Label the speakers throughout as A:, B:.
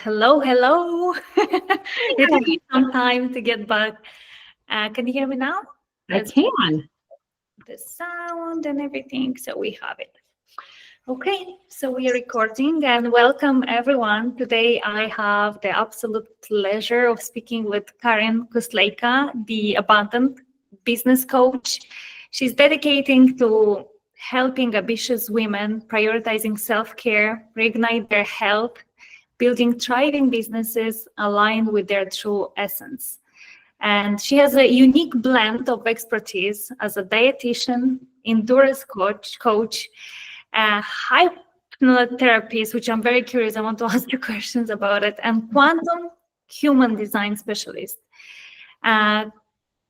A: Hello, hello. It took me some time to get back. Can you hear me now?
B: I
A: Let's
B: can.
A: the sound and everything. So we have it. Okay, so we are recording and welcome everyone. Today I have the absolute pleasure of speaking with Caryn Kusleika, the abundant business coach. She's dedicating to helping ambitious women prioritizing self-care, reignite their health, building thriving businesses aligned with their true essence. And she has a unique blend of expertise as a dietitian, endurance coach, hypnotherapist, which I'm very curious. I want to ask you questions about it, and quantum human design specialist. Uh,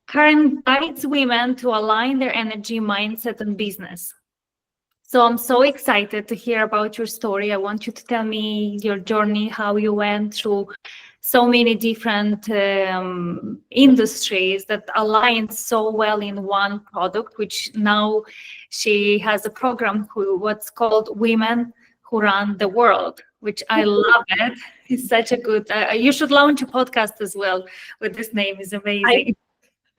A: Karen guides women to align their energy, mindset, and business. So I'm so excited to hear about your story. I want you to tell me your journey, how you went through so many different industries that align so well in one product, which now she has a program what's called Women Who Run the World, which I love it. It's such a good, you should launch a podcast as well with this name. Is amazing.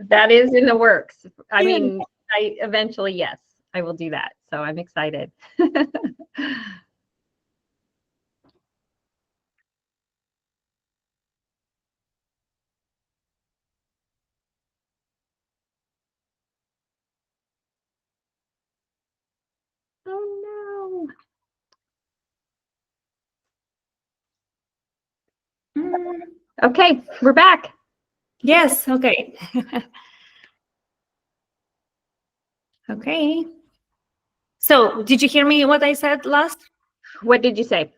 B: That is in the works. I mean, I eventually, yes, I will do that. So I'm excited. Oh no. Okay, we're back.
A: Yes, okay. Okay. So, did you hear me what I said last?
B: What did you say?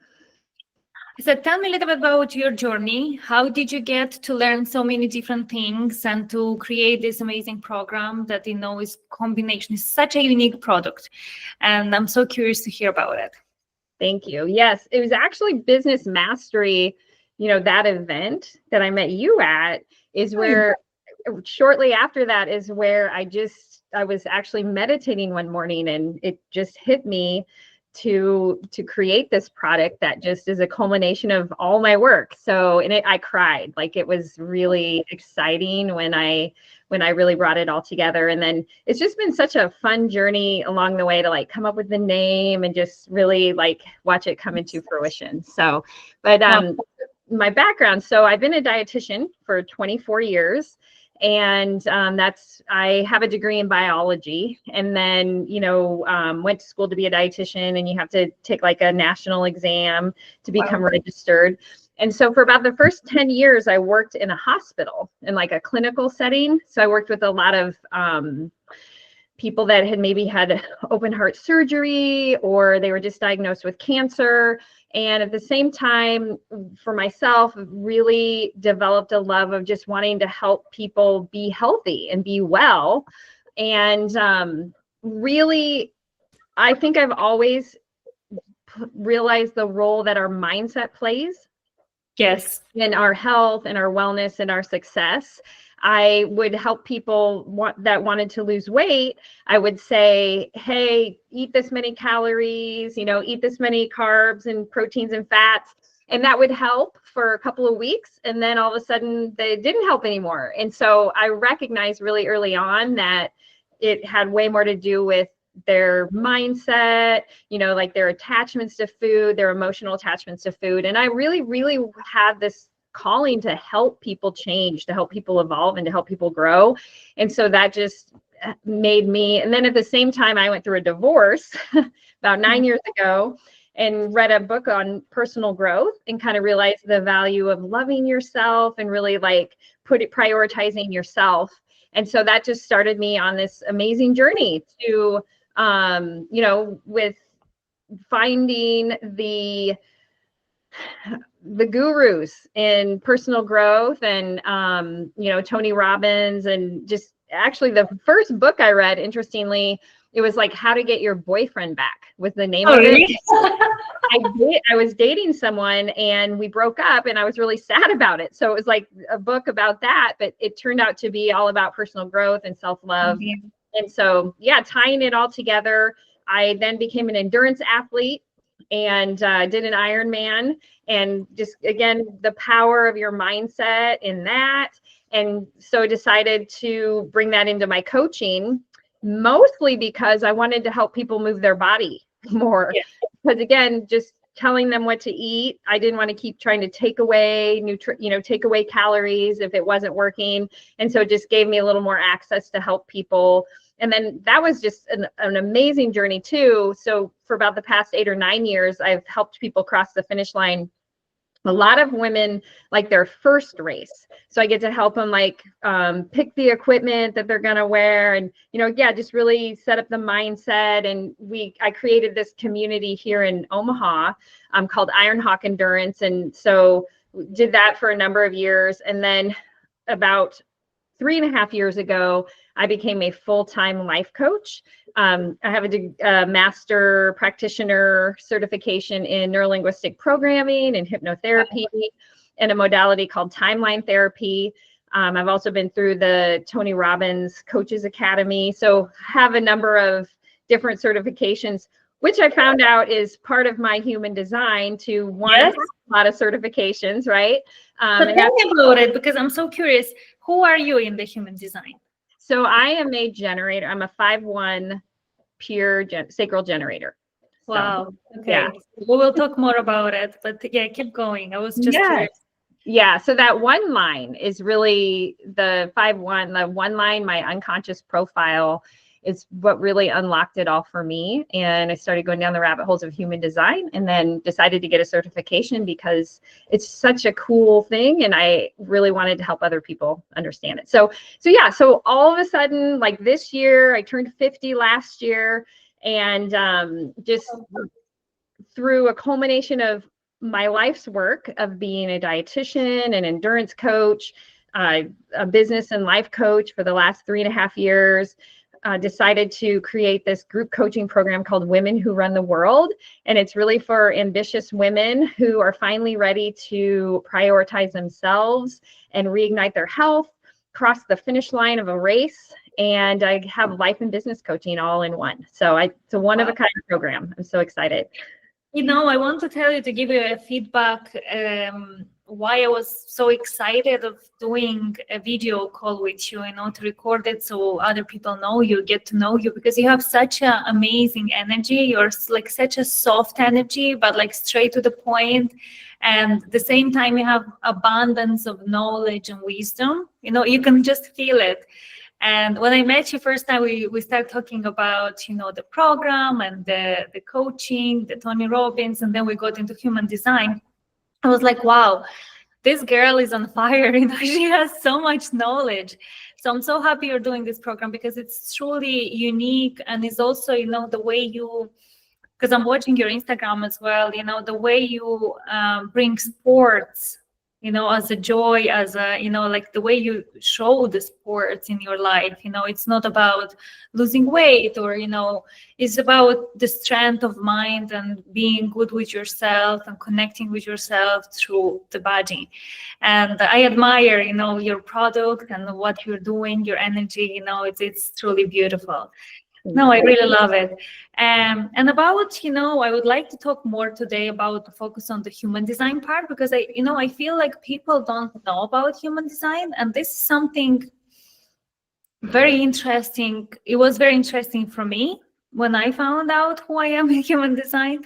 A: I said, tell me a little bit about your journey. How did you get to learn so many different things and to create this amazing program that is combination is such a unique product? And I'm so curious to hear about it.
B: Thank you. Yes, it was actually Business Mastery, that event that I met you at is where shortly after that is where I was actually meditating one morning and it just hit me to create this product that just is a culmination of all my work. So I cried. Like, it was really exciting when I really brought it all together. And then it's just been such a fun journey along the way to like come up with the name and just really like watch it come into fruition. So, but my background, so I've been a dietitian for 24 years. And I have a degree in biology, and then went to school to be a dietitian, and you have to take like a national exam to become registered. And so for about the first 10 years, I worked in a hospital in like a clinical setting. So I worked with a lot of people that had maybe had open heart surgery, or they were just diagnosed with cancer. And at the same time, for myself, really developed a love of just wanting to help people be healthy and be well. And really, I think I've always realized the role that our mindset plays.
A: Yes.
B: In our health and our wellness and our success. I would help people that wanted to lose weight. I would say, hey, eat this many calories, eat this many carbs and proteins and fats. And that would help for a couple of weeks. And then all of a sudden they didn't help anymore. And so I recognized really early on that it had way more to do with their mindset, like their attachments to food, their emotional attachments to food. And I really, really had this calling to help people change, to help people evolve, and to help people grow. And so that just made me, and then at the same time, I went through a divorce about 9 years ago and read a book on personal growth and kind of realized the value of loving yourself and really like prioritizing yourself. And so that just started me on this amazing journey to with finding the gurus in personal growth and, Tony Robbins, and just actually the first book I read, interestingly, it was like How to Get Your Boyfriend Back was the name of it. I was dating someone and we broke up and I was really sad about it. So it was like a book about that, but it turned out to be all about personal growth and self-love. And so, tying it all together, I then became an endurance athlete. and did an Ironman, and just, again, the power of your mindset in that. And so decided to bring that into my coaching, mostly because I wanted to help people move their body more.
A: Yeah.
B: Because, again, just telling them what to eat, I didn't want to keep trying to take away take away calories if it wasn't working. And so it just gave me a little more access to help people. And then that was just an amazing journey too. So for about the past 8 or 9 years, I've helped people cross the finish line. A lot of women, like their first race. So I get to help them pick the equipment that they're going to wear, and, just really set up the mindset. And I created this community here in Omaha called Iron Hawk Endurance. And so did that for a number of years. And then about 3.5 years ago, I became a full-time life coach. I have a master practitioner certification in neurolinguistic programming and hypnotherapy, and a modality called timeline therapy. I've also been through the Tony Robbins Coaches Academy. So have a number of different certifications, which I found out is part of my human design to want
A: Yes.
B: a lot of certifications, right?
A: So tell me about it, because I'm so curious. Who are you in the human design?
B: So I am a generator. I'm a 5/1 pure sacral generator.
A: Wow.
B: So,
A: Okay.
B: yeah.
A: We will talk more about it, but yeah, keep going. I was just curious.
B: Yeah. So that one line is really the 5/1. The one line, my unconscious profile, is what really unlocked it all for me. And I started going down the rabbit holes of human design, and then decided to get a certification because it's such a cool thing. And I really wanted to help other people understand it. So all of a sudden, like this year, I turned 50 last year, and just through a culmination of my life's work of being a dietitian, an endurance coach, a business and life coach for the last 3.5 years, decided to create this group coaching program called Women Who Run the World. And it's really for ambitious women who are finally ready to prioritize themselves and reignite their health, cross the finish line of a race. And I have life and business coaching all in one. So it's a one-of-a-kind program. I'm so excited.
A: I want to tell you, to give you a feedback, why I was so excited of doing a video call with you, to record it so other people know you, get to know you, because you have such an amazing energy. You're like such a soft energy, but like straight to the point. And at the same time, you have abundance of knowledge and wisdom. You can just feel it. And when I met you first time, we started talking about, the program and the coaching, the Tony Robbins, and then we got into human design. I was like, wow, this girl is on fire. She has so much knowledge. So I'm so happy you're doing this program, because it's truly unique. And it's also, the way you, because I'm watching your Instagram as well, the way you bring sports, as a joy, as a, like the way you show the sports in your life. It's not about losing weight, or, it's about the strength of mind and being good with yourself and connecting with yourself through the body. And I admire, your product and what you're doing, your energy, it's truly beautiful. No, I really love it. And about, I would like to talk more today about the focus on the human design part, because I feel like people don't know about human design. And this is something very interesting. It was very interesting for me when I found out who I am in human design,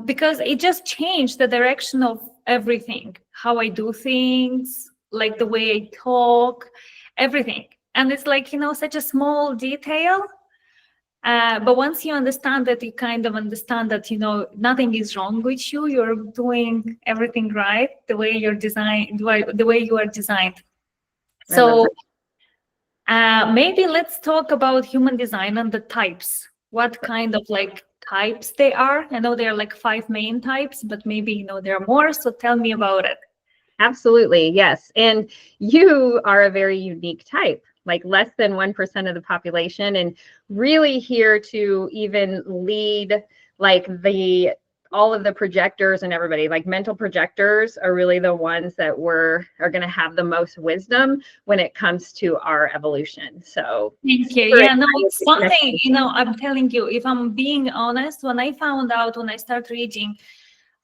A: because it just changed the direction of everything, how I do things, like the way I talk, everything. And it's like, such a small detail. But once you understand that, you kind of understand that, nothing is wrong with you. You're doing everything right, the way you're designed, the way you are designed. So maybe let's talk about human design and the types. What kind of types they are. I know there are 5 main types, but maybe, there are more. So tell me about it.
B: Absolutely. Yes. And you are a very unique type, like less than 1% of the population, and really here to even lead the all of the projectors and everybody, like mental projectors are really the ones that are going to have the most wisdom when it comes to our evolution. So
A: thank you. Yeah, no, it's something, I'm telling you, if I'm being honest, when I started reading,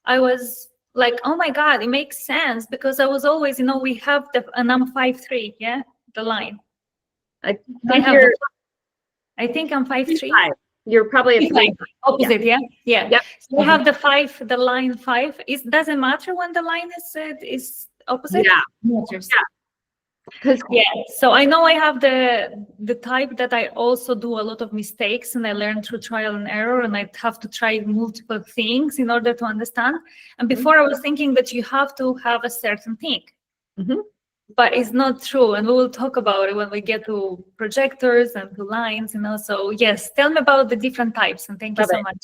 A: I was like, oh my God, it makes sense, because I was always, we have and I'm 5'3", yeah, the line. I think I'm 5'3".
B: You're probably a 3.
A: Opposite, yeah.
B: Yep.
A: So we have the line 5. It doesn't matter when the line is opposite.
B: Yeah.
A: Yeah. So I know I have the type that I also do a lot of mistakes, and I learn through trial and error, and I have to try multiple things in order to understand. And before I was thinking that you have to have a certain thing.
B: Mm-hmm.
A: But it's not true, and we will talk about it when we get to projectors and to lines, So yes, tell me about the different types, and thank you so much.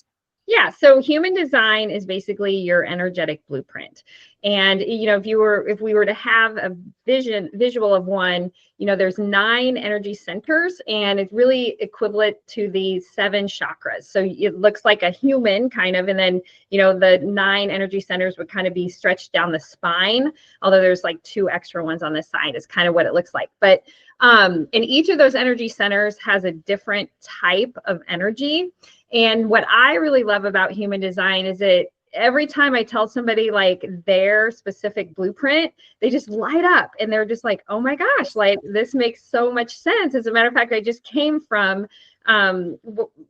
B: Yeah, so human design is basically your energetic blueprint. And if we were to have a visual of one, there's 9 energy centers, and it's really equivalent to the 7 chakras. So it looks like a human kind of, and then the 9 energy centers would kind of be stretched down the spine, although there's like 2 extra ones on the side is kind of what it looks like. But and each of those energy centers has a different type of energy. And what I really love about human design is that every time I tell somebody like their specific blueprint, they just light up, and they're just like, oh my gosh, like this makes so much sense. As a matter of fact, I just came from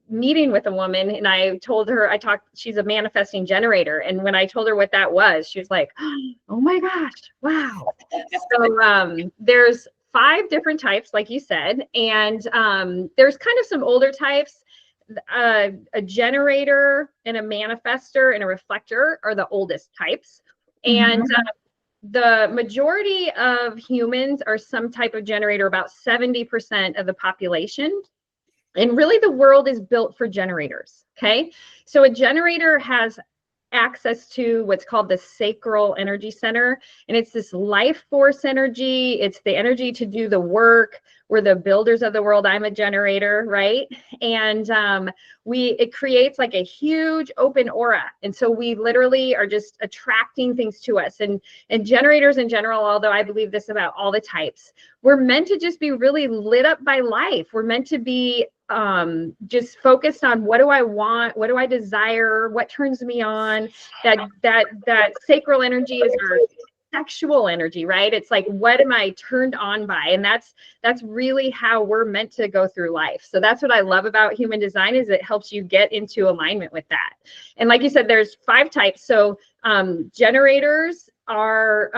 B: meeting with a woman, and I told her, she's a manifesting generator. And when I told her what that was, she was like, oh my gosh, wow. So there's 5 different types, like you said, and there's kind of some older types. A generator and a manifester and a reflector are the oldest types. And the majority of humans are some type of generator, about 70% of the population. And really the world is built for generators. Okay. So a generator has access to what's called the sacral energy center. And it's this life force energy. It's the energy to do the work. We're the builders of the world. I'm a generator, right? And it creates like a huge open aura. And so we literally are just attracting things to us. And generators in general, although I believe this about all the types, we're meant to just be really lit up by life. We're meant to be just focused on, what do I want? What do I desire? What turns me on? That sacral energy is our sexual energy, right? It's like, what am I turned on by? And that's really how we're meant to go through life. So that's what I love about human design, is it helps you get into alignment with that. And like you said, there's 5 types. So generators are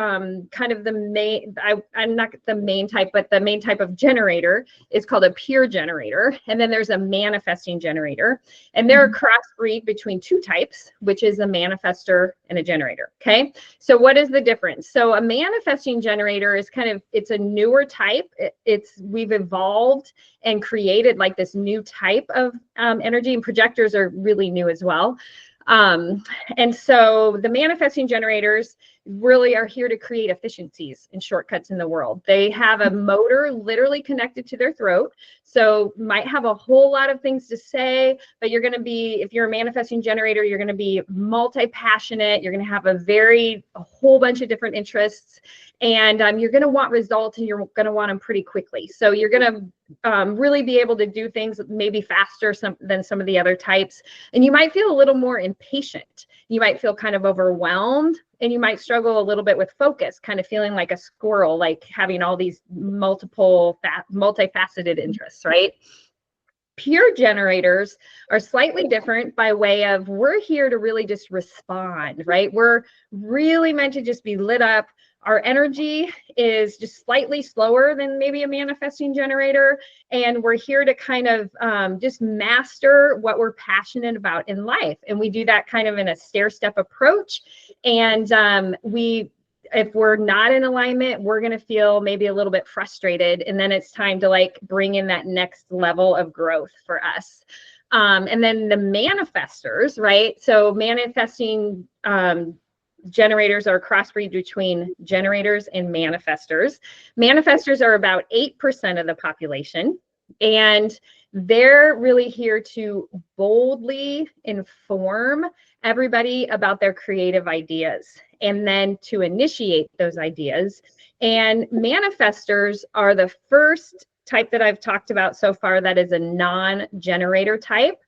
B: kind of the main, I'm not the main type, but the main type of generator is called a pure generator. And then there's a manifesting generator, and they're a crossbreed between 2 types, which is a manifester and a generator. Okay. So what is the difference? So a manifesting generator is it's a newer type. We've evolved and created like this new type of energy, and projectors are really new as well. And so the manifesting generators really are here to create efficiencies and shortcuts in the world. They have a motor literally connected to their throat. So might have a whole lot of things to say, but you're going to be, if you're a manifesting generator, you're going to be multi-passionate. You're going to have a whole bunch of different interests, and you're going to want results, and you're going to want them pretty quickly. So you're going to really be able to do things maybe faster than some of the other types. And you might feel a little more impatient. You might feel kind of overwhelmed, and you might struggle a little bit with focus, kind of feeling like a squirrel, like having all these multifaceted interests, right? Pure generators are slightly different by way of, we're here to really just respond, right? We're really meant to just be lit up. Our energy is just slightly slower than maybe a manifesting generator. And we're here to kind of just master what we're passionate about in life. And we do that kind of in a stair-step approach. And if we're not in alignment, we're going to feel maybe a little bit frustrated. And then it's time to like bring in that next level of growth for us. And then the manifestors, right? So manifesting generators are a crossbreed between generators and manifestors. Manifestors are about 8% of the population, and they're really here to boldly inform everybody about their creative ideas and then to initiate those ideas. And manifestors are the first type that I've talked about so far that is a non-generator type.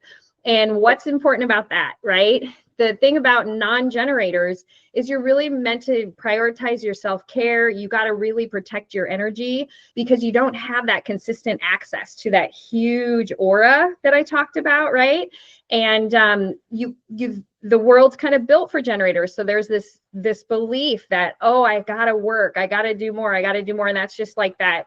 B: And what's important about that, right? The thing about non-generators is you're really meant to prioritize your self-care. You got to really protect your energy because you don't have that consistent access to that huge aura that I talked about, right? And the world's kind of built for generators. So there's this belief that, oh, I gotta work, I gotta do more, and that's just like that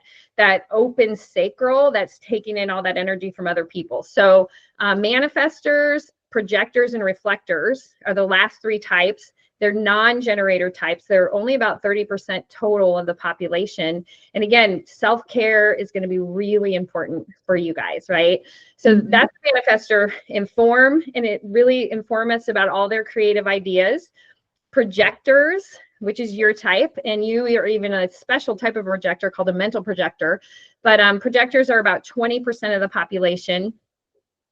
B: open sacral that's taking in all that energy from other people. So manifestors, projectors, and reflectors are the last three types. They're non-generator types. They're only about 30% total of the population. And again, self-care is going to be really important for you guys, right? So that's manifestor, inform, and it really informs us about all their creative ideas. Projectors, which is your type, and you are even a special type of projector called a mental projector. But projectors are about 20% of the population.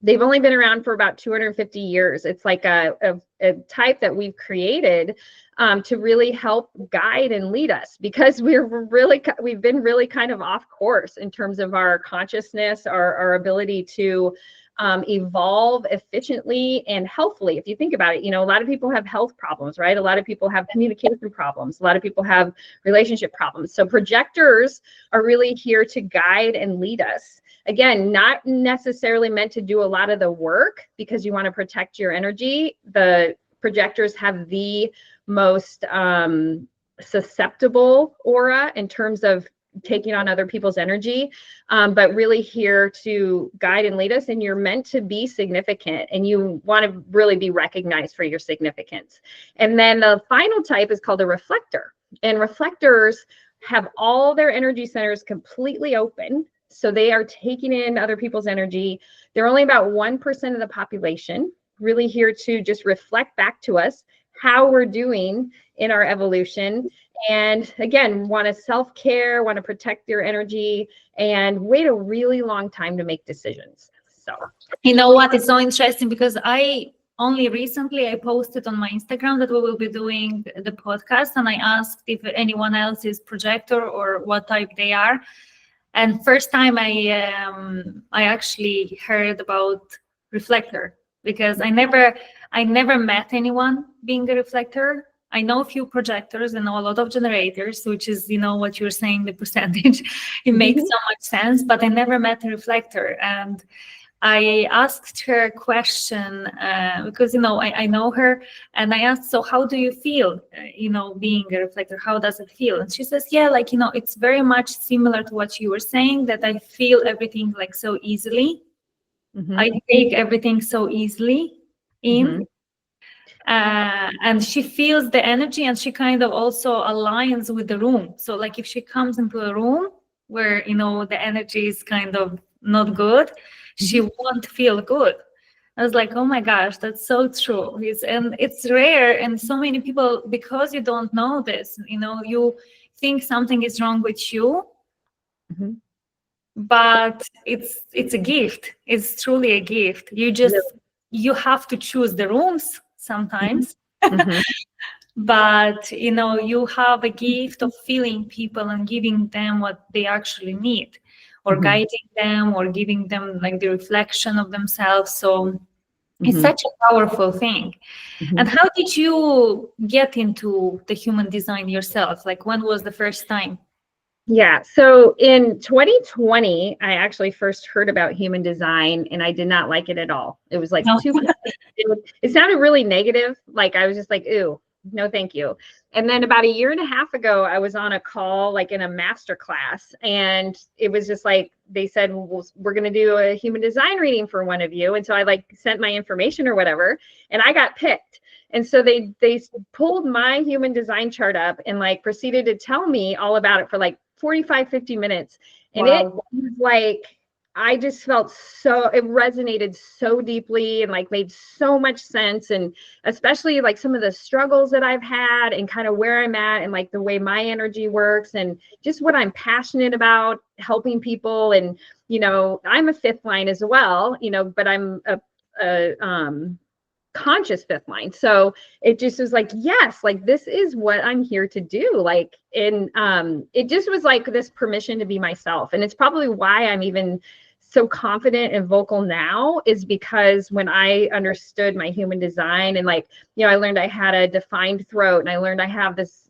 B: They've only been around for about 250 years. It's like a type that we've created to really help guide and lead us because we've been really kind of off course in terms of our consciousness, our ability to evolve efficiently and healthfully. If you think about it, a lot of people have health problems, right? A lot of people have communication problems. A lot of people have relationship problems. So projectors are really here to guide and lead us. Again, not necessarily meant to do a lot of the work because you want to protect your energy. The projectors have the most susceptible aura in terms of taking on other people's energy, but really here to guide and lead us. And you're meant to be significant and you want to really be recognized for your significance. And then the final type is called a reflector. And reflectors have all their energy centers completely open. So they are taking in other people's energy. They're only about 1% of the population, really here to just reflect back to us how we're doing in our evolution. And again, want to self-care, want to protect your energy, and wait a really long time to make decisions. So,
A: you know what? It's so interesting because only recently I posted on my Instagram that we will be doing the podcast, and I asked if anyone else is projector or what type they are. And first time I actually heard about reflector because I never met anyone being a reflector. I know a few projectors and know a lot of generators, which is, what you're saying, the percentage. It makes so much sense, but I never met a reflector. And I asked her a question because, I know her, and I asked, so how do you feel, being a reflector? How does it feel? And she says, yeah, it's very much similar to what you were saying, that I feel everything like so easily. I take everything so easily in. And she feels the energy and she kind of also aligns with the room. So like if she comes into a room where, the energy is kind of not good, she won't feel good. I was like, oh my gosh, that's so true. And it's rare. And so many people, because you don't know this, you think something is wrong with you, but it's a gift. It's truly a gift. You have to choose the rooms sometimes. But you have a gift of feeling people and giving them what they actually need, or guiding them, or giving them like the reflection of themselves. So it's such a powerful thing. And how did you get into the human design yourself? Like, when was the first time?
B: Yeah, so in 2020, I actually first heard about human design and I did not like it at all. It was like it sounded really negative. Like I was just like, ooh, no, thank you. And then about a year and a half ago, I was on a call, like in a master class, and it was just like, they said, well, we're going to do a human design reading for one of you. And so I sent my information or whatever, and I got picked. And so they pulled my human design chart up and proceeded to tell me all about it for 45, 50 minutes. And It was like, I just felt so, it resonated so deeply and like made so much sense. And especially like some of the struggles that I've had and kind of where I'm at and like the way my energy works and just what I'm passionate about, helping people. And, you know, I'm a fifth line as well, you know, but I'm a conscious fifth line. So it just was like, yes, like this is what I'm here to do. Like, and it just was like this permission to be myself. And it's probably why I'm even so confident and vocal now, is because when I understood my human design and like, you know, I learned I had a defined throat and I learned I have this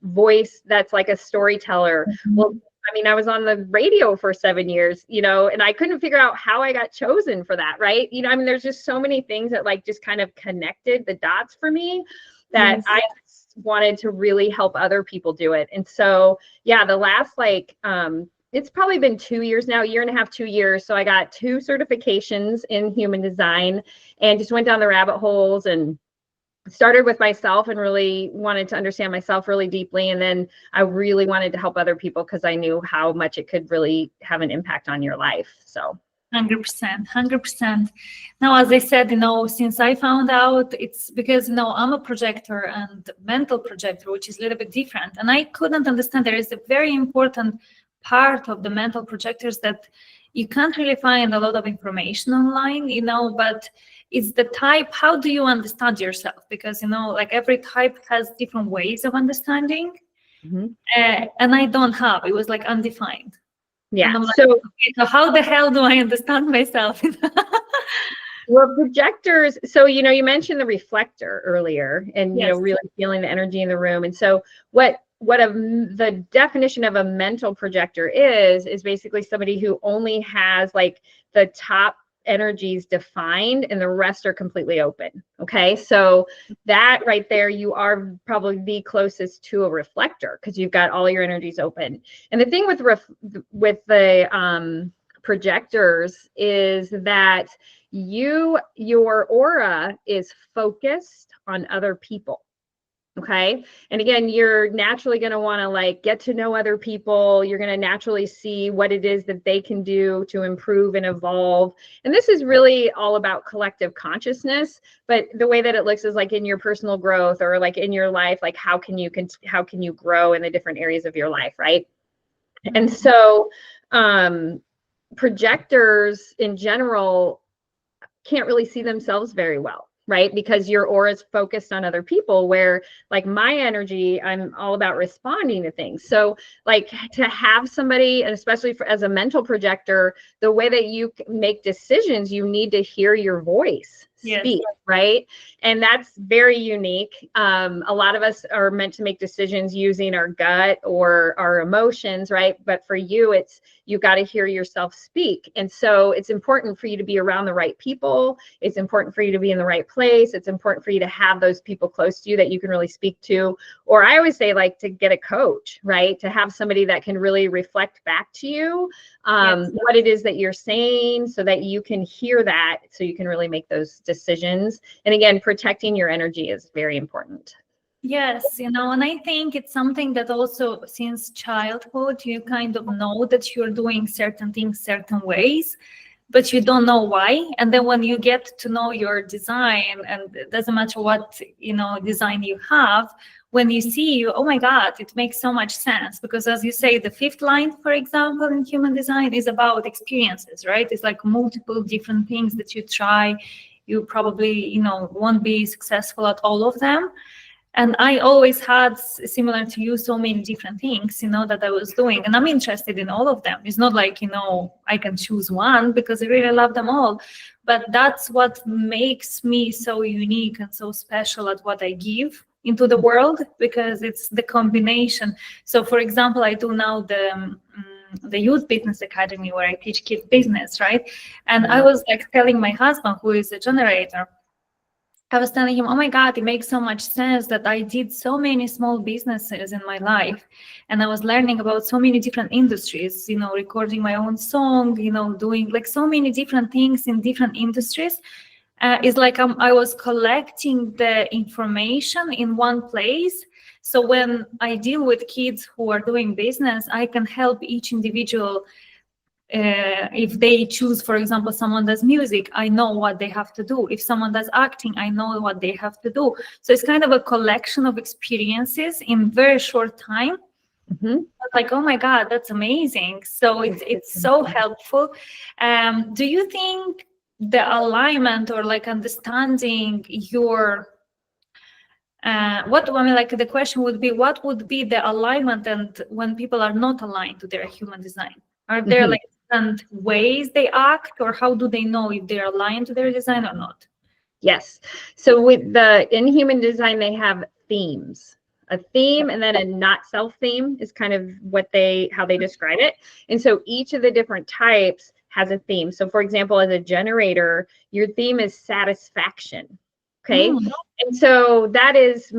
B: voice that's like a storyteller. Well, I mean, I was on the radio for 7 years, you know, and I couldn't figure out how I got chosen for that, right? You know, I mean, there's just so many things that like just kind of connected the dots for me that I just wanted to really help other people do it. And so, yeah, the last like, it's probably been 2 years now, 1.5 2 years. So I got 2 certifications in human design and just went down the rabbit holes and started with myself and really wanted to understand myself really deeply. And then I really wanted to help other people because I knew how much it could really have an impact on your life. So
A: 100%, 100%. Now, as I said, you know, since I found out, it's because, you know, I'm a projector and mental projector, which is a little bit different. And I couldn't understand there is a very important part of the mental projectors that you can't really find a lot of information online, you know, but it's the type, how do you understand yourself? Because, you know, like every type has different ways of understanding. And I don't have, it was like undefined.
B: Yeah.
A: Like, so how the hell do I understand myself?
B: Well, projectors, so, you know, you mentioned the reflector earlier and,
A: yes,
B: you know, really feeling the energy in the room. And so the definition of a mental projector is basically somebody who only has like the top energies defined and the rest are completely open. Okay. So that right there, you are probably the closest to a reflector because you've got all your energies open. And the thing with the projectors is that your aura is focused on other people. Okay. And again, you're naturally going to want to like get to know other people. You're going to naturally see what it is that they can do to improve and evolve. And this is really all about collective consciousness. But the way that it looks is like in your personal growth or like in your life, like how can you grow in the different areas of your life, right? And so projectors in general can't really see themselves very well, right? Because your aura is focused on other people, where like my energy, I'm all about responding to things. So like to have somebody, and especially as a mental projector, the way that you make decisions, you need to hear your voice speak, right? And that's very unique. A lot of us are meant to make decisions using our gut or our emotions, right? But for you, you got to hear yourself speak. And so it's important for you to be around the right people. It's important for you to be in the right place. It's important for you to have those people close to you that you can really speak to. Or I always say like to get a coach, right? To have somebody that can really reflect back to you what it is that you're saying so that you can hear that, so you can really make those decisions. And again, protecting your energy is very important.
A: Yes, you know, and I think it's something that also since childhood, you kind of know that you're doing certain things certain ways, but you don't know why. And then when you get to know your design, and it doesn't matter what, you know, design you have, when you see, oh my God, it makes so much sense. Because as you say, the fifth line, for example, in human design is about experiences, right? It's like multiple different things that you try. You probably, you know, won't be successful at all of them. And I always had, similar to you, so many different things, you know, that I was doing. And I'm interested in all of them. It's not like, you know, I can choose one because I really love them all. But that's what makes me so unique and so special at what I give into the world, because it's the combination. So, for example, I do now the Youth Business Academy where I teach kids business, right? And I was like telling my husband, who is a generator, I was telling him, oh my God, it makes so much sense that I did so many small businesses in my life. And I was learning about so many different industries, you know, recording my own song, you know, doing like so many different things in different industries. It's like I was collecting the information in one place. So when I deal with kids who are doing business, I can help each individual if they choose, for example, someone does music, I know what they have to do. If someone does acting, I know what they have to do. So it's kind of a collection of experiences in very short time. Like, oh my God, that's amazing. So it's so helpful. Do you think the alignment or like understanding your like the question would be, what would be the alignment and when people are not aligned to their human design? Are there like different ways they act, or how do they know if they're aligned to their design or not?
B: Yes. So with in human design, they have themes. A theme and then a not self theme is kind of how they describe it. And so each of the different types has a theme. So for example, as a generator, your theme is satisfaction. Okay. And so that is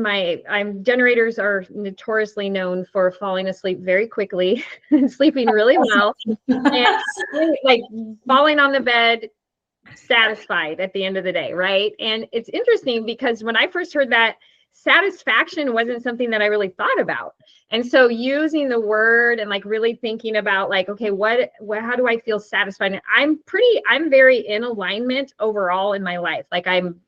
B: generators are notoriously known for falling asleep very quickly and sleeping really well. And like falling on the bed, satisfied at the end of the day, right? And it's interesting because when I first heard that, satisfaction wasn't something that I really thought about. And so using the word and like really thinking about like, okay, how do I feel satisfied? And I'm very in alignment overall in my life. Like I'm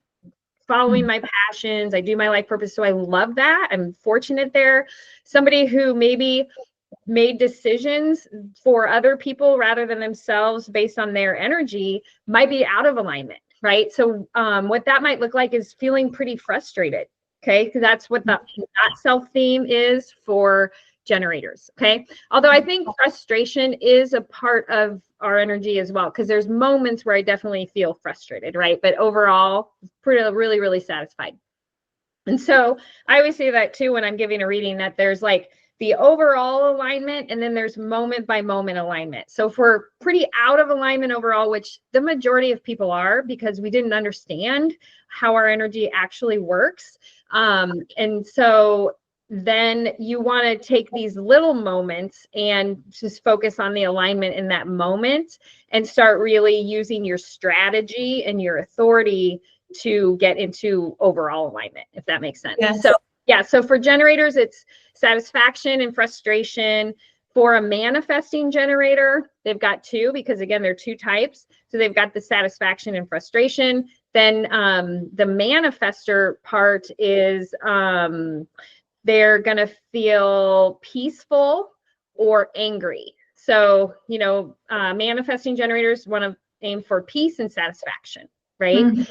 B: following my passions. I do my life purpose. So I love that. I'm fortunate there. Somebody who maybe made decisions for other people rather than themselves based on their energy might be out of alignment, right? So what that might look like is feeling pretty frustrated. Okay, because that's what the not self theme is for generators. Okay, although I think frustration is a part of our energy as well, because there's moments where I definitely feel frustrated, right? But overall, really, really satisfied. And so I always say that too when I'm giving a reading, that there's like the overall alignment and then there's moment by moment alignment. So if we're pretty out of alignment overall, which the majority of people are because we didn't understand how our energy actually works. And so then you want to take these little moments and just focus on the alignment in that moment and start really using your strategy and your authority to get into overall alignment, if that makes sense.
A: Yes.
B: So yeah, so for generators, it's satisfaction and frustration. For a manifesting generator, they've got two, because again, they're two types. So they've got the satisfaction and frustration. Then the manifester part is they're going to feel peaceful or angry. So, manifesting generators want to aim for peace and satisfaction, right? And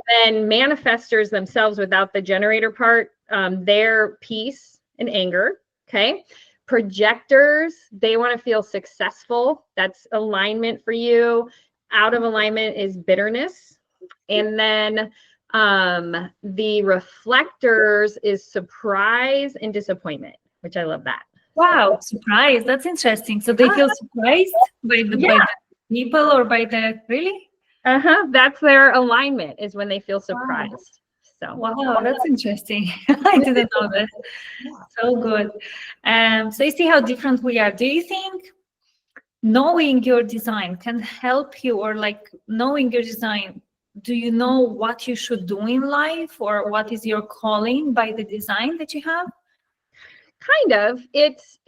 B: then manifestors themselves, without the generator part, they're peace and anger. Okay. Projectors, they want to feel successful. That's alignment for you. Out of alignment is bitterness. And then the reflectors is surprise and disappointment, which I love that.
A: Wow, surprise. That's interesting. So they feel surprised by the people or by the, really?
B: That's their alignment, is when they feel surprised. So
A: wow, that's interesting. I didn't know that. So good. So you see how different we are. Do you think knowing your design can help you, or like knowing your design, do you know what you should do in life, or what is your calling by the design that you have?
B: Kind of. It's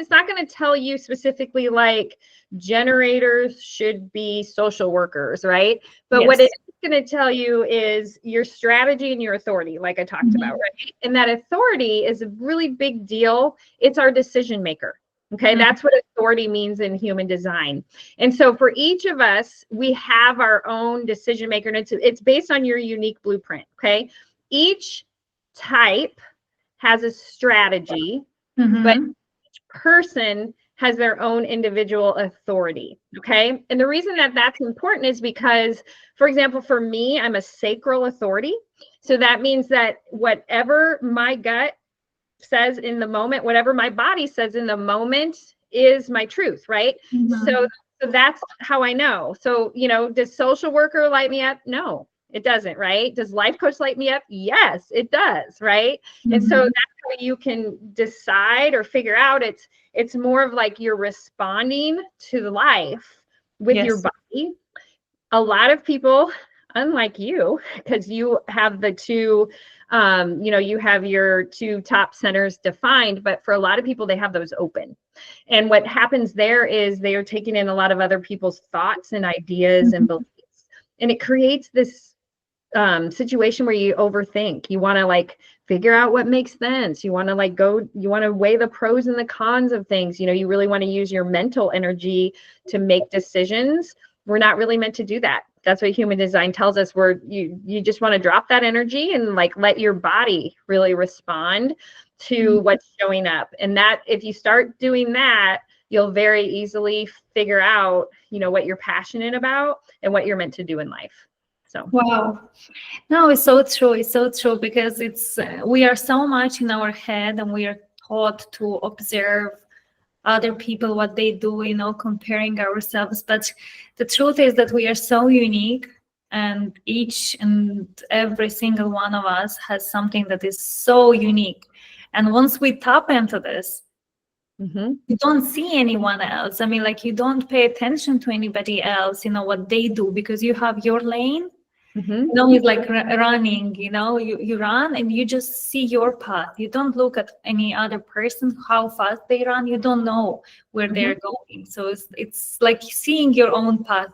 B: not going to tell you specifically like generators should be social workers, right? But what it's going to tell you is your strategy and your authority, like I talked about, right? And that authority is a really big deal. It's our decision maker. Okay, that's what authority means in human design. And so for each of us, we have our own decision maker, and it's based on your unique blueprint. Okay, each type has a strategy, but each person has their own individual authority. Okay. And the reason that that's important is because, for example, for me, I'm a sacral authority. So that means that whatever my gut says in the moment, whatever my body says in the moment is my truth, right? So that's how I know. So, does social worker light me up? No, it doesn't, right? Does life coach light me up? Yes, it does, right? And so that's how you can decide or figure out. It's more of like you're responding to life with your body. A lot of people, unlike you, because you have the two, you have your two top centers defined, but for a lot of people, they have those open. And what happens there is they are taking in a lot of other people's thoughts and ideas and beliefs. And it creates this situation where you overthink. You want to like figure out what makes sense. You want to like you want to weigh the pros and the cons of things. You know, you really want to use your mental energy to make decisions. We're not really meant to do that. That's what human design tells us. You just want to drop that energy and like let your body really respond to what's showing up. And that if you start doing that, you'll very easily figure out, you know, what you're passionate about and what you're meant to do in life. So
A: wow. No, it's so true. It's so true because we are so much in our head and we are taught to observe other people, what they do, you know, comparing ourselves. But the truth is that we are so unique, and each and every single one of us has something that is so unique. And once we tap into this, you don't see anyone else. I mean, like you don't pay attention to anybody else, you know, what they do, because you have your lane. You know, it's like running, you know, you run and you just see your path. You don't look at any other person, how fast they run. You don't know where they're going. So it's like seeing your own path.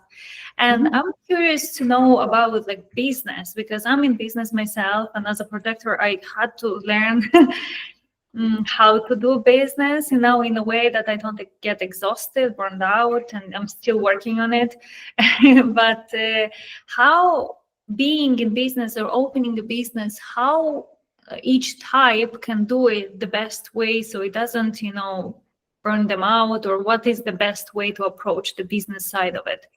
A: And I'm curious to know about like business, because I'm in business myself. And as a projector, I had to learn how to do business, you know, in a way that I don't get exhausted, burned out, and I'm still working on it. But how being in business or opening a business, how each type can do it the best way so it doesn't, you know, burn them out, or what is the best way to approach the business side of it?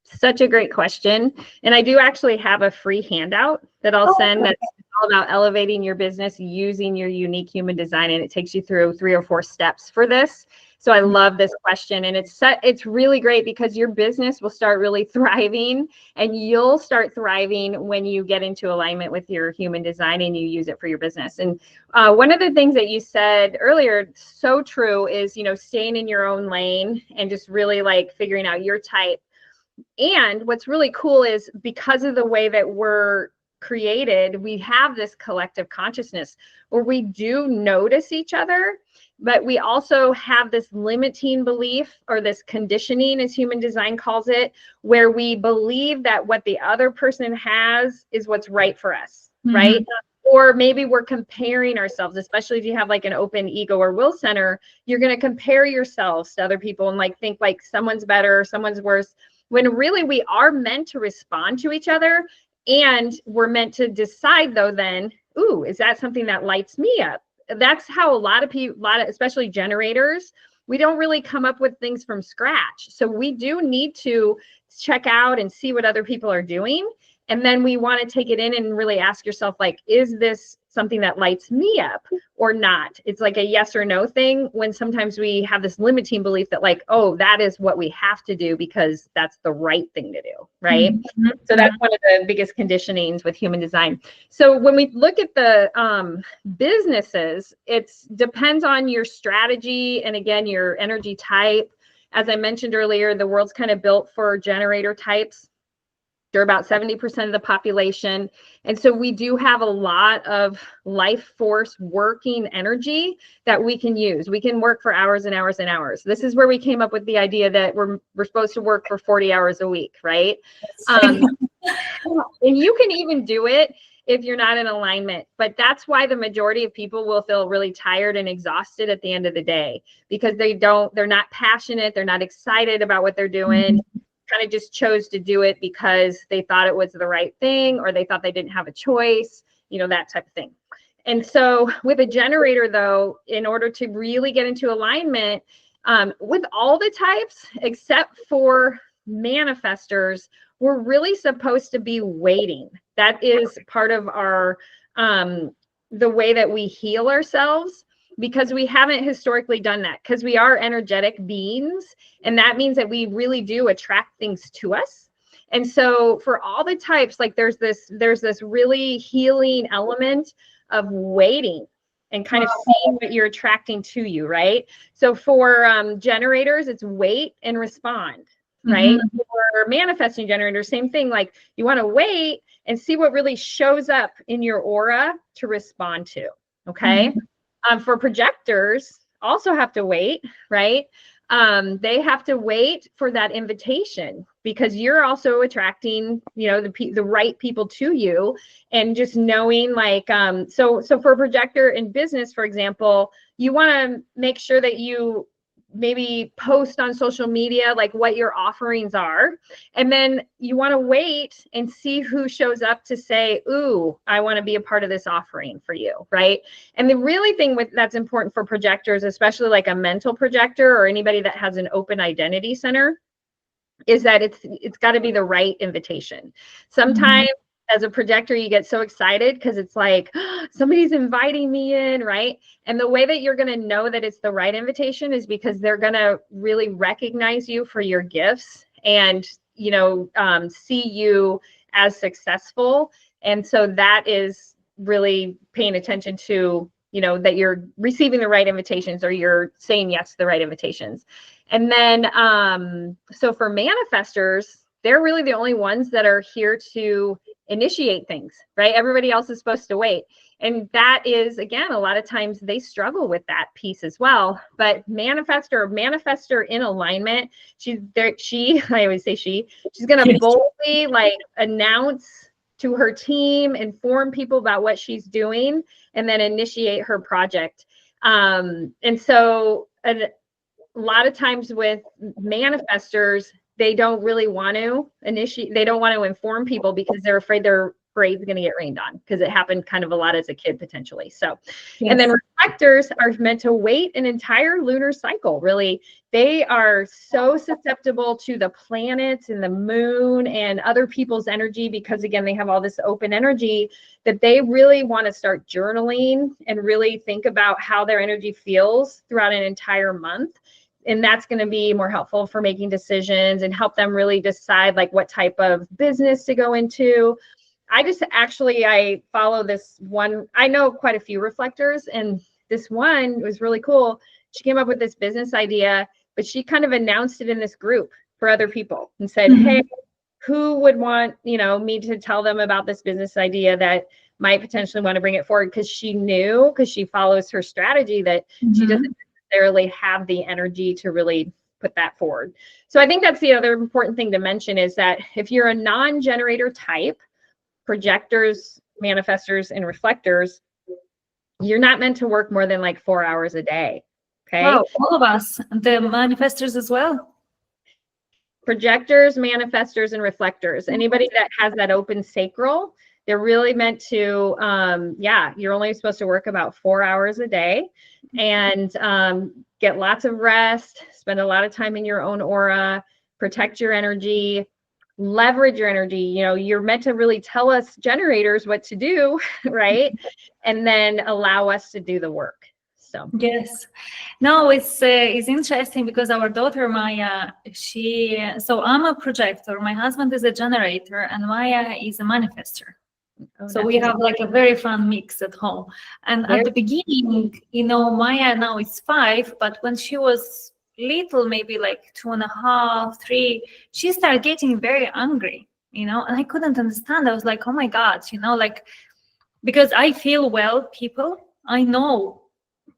B: Such a great question. And I do actually have a free handout that I'll send that's all about elevating your business using your unique human design. And it takes you through 3 or 4 steps for this. So I love this question. And it's really great because your business will start really thriving, and you'll start thriving when you get into alignment with your human design and you use it for your business. And one of the things that you said earlier, so true, is, you know, staying in your own lane and just really like figuring out your type. And what's really cool is because of the way that we're created, we have this collective consciousness where we do notice each other, but we also have this limiting belief, or this conditioning, as human design calls it, where we believe that what the other person has is what's right for us, right? Or maybe we're comparing ourselves, especially if you have like an open ego or will center, you're going to compare yourselves to other people and like think like someone's better, someone's worse, when really we are meant to respond to each other. And we're meant to decide though, then, ooh, is that something that lights me up? That's how a lot of people, especially generators, we don't really come up with things from scratch. So we do need to check out and see what other people are doing. And then we want to take it in and really ask yourself, like, is this something that lights me up or not? It's like a yes or no thing, when sometimes we have this limiting belief that like, oh, that is what we have to do because that's the right thing to do, right? So that's one of the biggest conditionings with human design. So when we look at the businesses, it depends on your strategy and again, your energy type. As I mentioned earlier, the world's kind of built for generator types. They're about 70% of the population. And so we do have a lot of life force working energy that we can use. We can work for hours and hours and hours. This is where we came up with the idea that we're supposed to work for 40 hours a week, right? And you can even do it if you're not in alignment. But that's why the majority of people will feel really tired and exhausted at the end of the day, because they're not passionate. They're not excited about what they're doing. Kind of just chose to do it because they thought it was the right thing, or they thought they didn't have a choice, you know, that type of thing. And so with a generator though, in order to really get into alignment with all the types, except for manifestors, we're really supposed to be waiting. That is part of our, the way that we heal ourselves, because we haven't historically done that, because we are energetic beings. And that means that we really do attract things to us. And so for all the types, like there's this really healing element of waiting and kind of seeing what you're attracting to you, right? So for generators, it's wait and respond, right? For manifesting generators, same thing. Like you want to wait and see what really shows up in your aura to respond to, okay? For projectors, also have to wait, right? They have to wait for that invitation, because you're also attracting, you know, the right people to you. And just knowing, like, so for a projector in business, for example, you want to make sure that you maybe post on social media like what your offerings are, and then you want to wait and see who shows up to say, ooh, I want to be a part of this offering for you, right? And the really thing that's important for projectors, especially like a mental projector or anybody that has an open identity center, is that it's got to be the right invitation. Sometimes as a projector, you get so excited because it's like, oh, somebody's inviting me in, right? And the way that you're going to know that it's the right invitation is because they're going to really recognize you for your gifts and, you know, see you as successful. And so that is really paying attention to, you know, that you're receiving the right invitations, or you're saying yes to the right invitations. And then, so for manifestors, they're really the only ones that are here to initiate things, right? Everybody else is supposed to wait. And that is, again, a lot of times they struggle with that piece as well. But manifestor in alignment, I always say she's going to boldly like announce to her team, inform people about what she's doing, and then initiate her project. And so a lot of times with manifestors, they don't really want to initiate, they don't want to inform people because they're afraid their parade's going to get rained on, because it happened kind of a lot as a kid potentially. So, yes. And then reflectors are meant to wait an entire lunar cycle. Really, they are so susceptible to the planets and the moon and other people's energy, because again, they have all this open energy, that they really want to start journaling and really think about how their energy feels throughout an entire month. And that's going to be more helpful for making decisions and help them really decide like what type of business to go into. I follow this one. I know quite a few reflectors, and this one was really cool. She came up with this business idea, but she kind of announced it in this group for other people and said, hey, who would want, you know, me to tell them about this business idea that might potentially want to bring it forward? Because she knew, because she follows her strategy, that she doesn't necessarily have the energy to really put that forward. So I think that's the other important thing to mention, is that if you're a non-generator type, projectors, manifestors, and reflectors, you're not meant to work more than like 4 hours a day. Okay.
A: Wow, all of us, the manifestors as well.
B: Projectors, manifestors, and reflectors. Anybody that has that open sacral, they're really meant to, you're only supposed to work about 4 hours a day, and get lots of rest, spend a lot of time in your own aura, protect your energy, leverage your energy. You know, you're meant to really tell us generators what to do, right? And then allow us to do the work. So
A: yes, no, it's interesting because our daughter Maya, so I'm a projector, my husband is a generator, and Maya is a manifester. So we have like a very fun mix at home. And at the beginning, you know, Maya now is 5, but when she was little, maybe like 2.5, 3, she started getting very angry, you know, and I couldn't understand. I was like, oh my God, you know, like, because I feel well, people, I know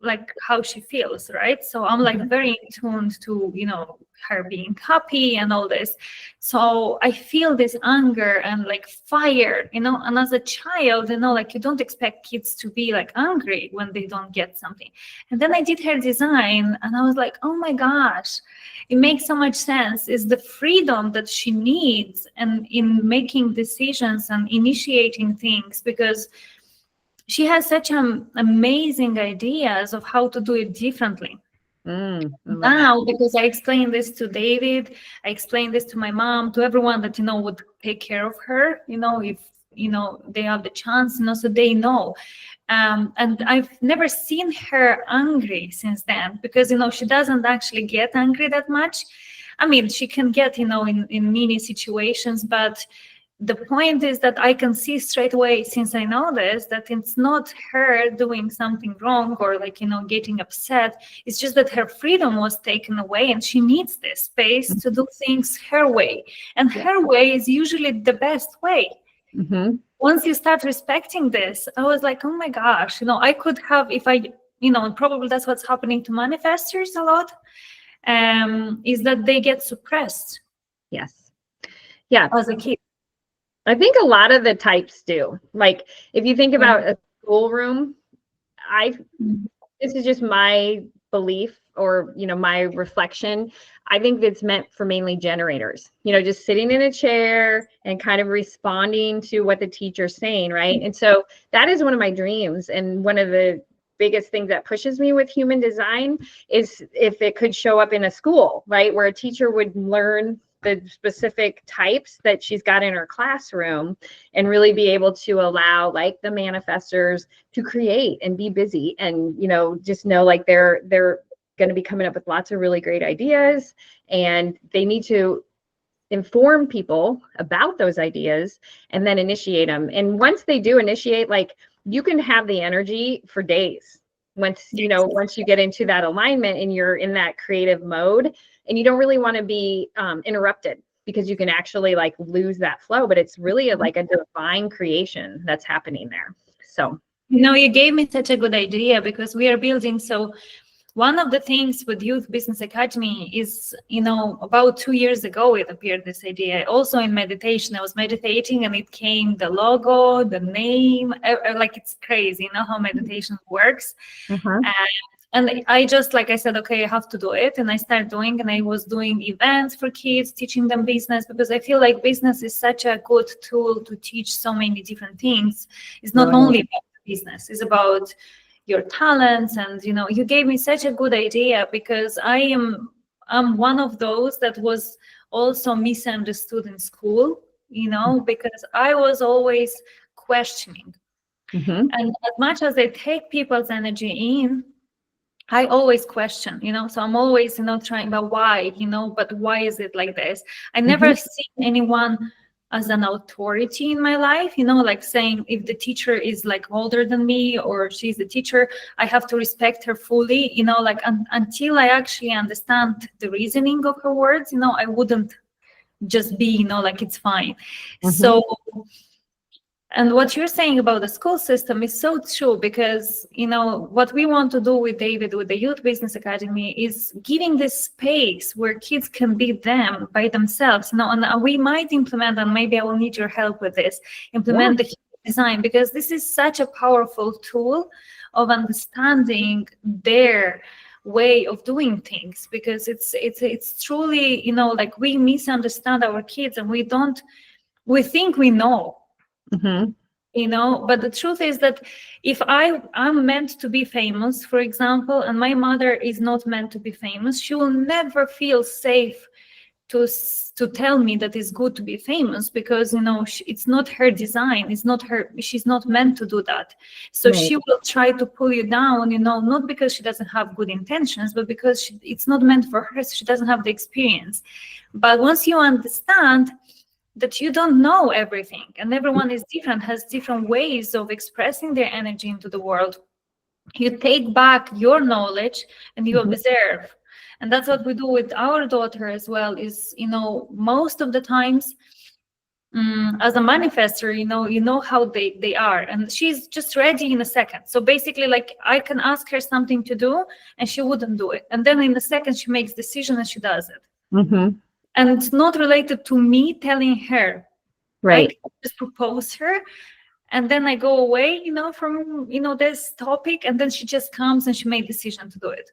A: like how she feels, right? So I'm like very in tune to, you know, her being happy and all this. So I feel this anger and like fire, you know, and as a child, you know, like you don't expect kids to be like angry when they don't get something. And then I did her design and I was like, oh my gosh, it makes so much sense. It's the freedom that she needs and in making decisions and initiating things, because she has such amazing ideas of how to do it differently. Now, because I explained this to David, I explained this to my mom, to everyone that, you know, would take care of her, you know, if, you know, they have the chance, you know, so they know. And I've never seen her angry since then, because, you know, she doesn't actually get angry that much. I mean, she can get, you know, in many situations, but the point is that I can see straight away, since I know this, that it's not her doing something wrong or like, you know, getting upset. It's just that her freedom was taken away and she needs this space to do things her way. And her way is usually the best way. Once you start respecting this, I was like, oh my gosh, you know, I could have, if I and probably that's what's happening to manifestors a lot, is that they get suppressed.
B: Yes. Yeah.
A: As a kid.
B: I think a lot of the types do. Like if you think about a schoolroom, this is just my belief or, my reflection. I think it's meant for mainly generators, just sitting in a chair and kind of responding to what the teacher's saying, right? And so that is one of my dreams. And one of the biggest things that pushes me with human design is if it could show up in a school, right? Where a teacher would learn the specific types that she's got in her classroom and really be able to allow like the manifestors to create and be busy and, just know like they're going to be coming up with lots of really great ideas, and they need to inform people about those ideas and then initiate them. And once they do initiate, like you can have the energy for days once you get into that alignment and you're in that creative mode, and you don't really want to be interrupted, because you can actually like lose that flow, but it's really like a divine creation that's happening there. So
A: you gave me such a good idea, because we are building. So one of the things with Youth Business Academy is, about 2 years ago, it appeared, this idea. Also in meditation, I was meditating and it came the logo, the name, like it's crazy, how meditation works. And I just, like I said, okay, I have to do it. And I started doing, and I was doing events for kids, teaching them business, because I feel like business is such a good tool to teach so many different things. It's not only about business, it's about your talents. And you gave me such a good idea, because I'm one of those that was also misunderstood in school, because I was always questioning. And as much as I take people's energy in, I always question, so I'm always, trying, but why, but why is it like this? I never seen anyone as an authority in my life, like saying if the teacher is like older than me or she's the teacher, I have to respect her fully, like until I actually understand the reasoning of her words, I wouldn't just be, like it's fine. So, and what you're saying about the school system is so true, because, what we want to do with David, with the Youth Business Academy, is giving this space where kids can be them by themselves, and we might implement, and maybe I will need your help with this, implement the design, because this is such a powerful tool of understanding their way of doing things, because it's truly, like we misunderstand our kids, and we think we know. But the truth is that if I'm meant to be famous, for example, and my mother is not meant to be famous, she will never feel safe to tell me that it's good to be famous, because it's not her design, it's not her, she's not meant to do that. So she will try to pull you down, not because she doesn't have good intentions, but because it's not meant for her, so she doesn't have the experience. But once you understand that you don't know everything, and everyone is different, has different ways of expressing their energy into the world, you take back your knowledge and you observe. And that's what we do with our daughter as well, is, most of the times, as a manifestor, you know how they are, and she's just ready in a second. So basically, like, I can ask her something to do and she wouldn't do it, and then in a second she makes decision and she does it. And it's not related to me telling her.
B: Right.
A: I just propose her, and then I go away, from, this topic, and then she just comes and she made decision to do it.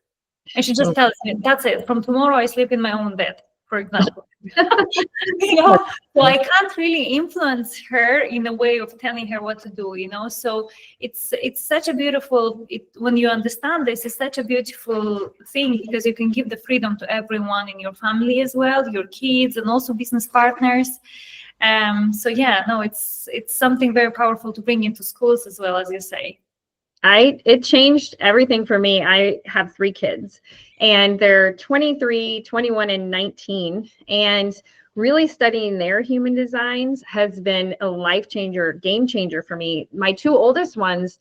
A: And she just tells me, that's it. From tomorrow, I sleep in my own bed, for example. So I can't really influence her in a way of telling her what to do, So it's such a beautiful, when you understand this, it's such a beautiful thing, because you can give the freedom to everyone in your family as well, your kids, and also business partners. So yeah, no, it's something very powerful to bring into schools as well, as you say.
B: It changed everything for me. I have 3 kids, and they're 23, 21, and 19. And really studying their human designs has been a life changer, game changer for me. My 2 oldest ones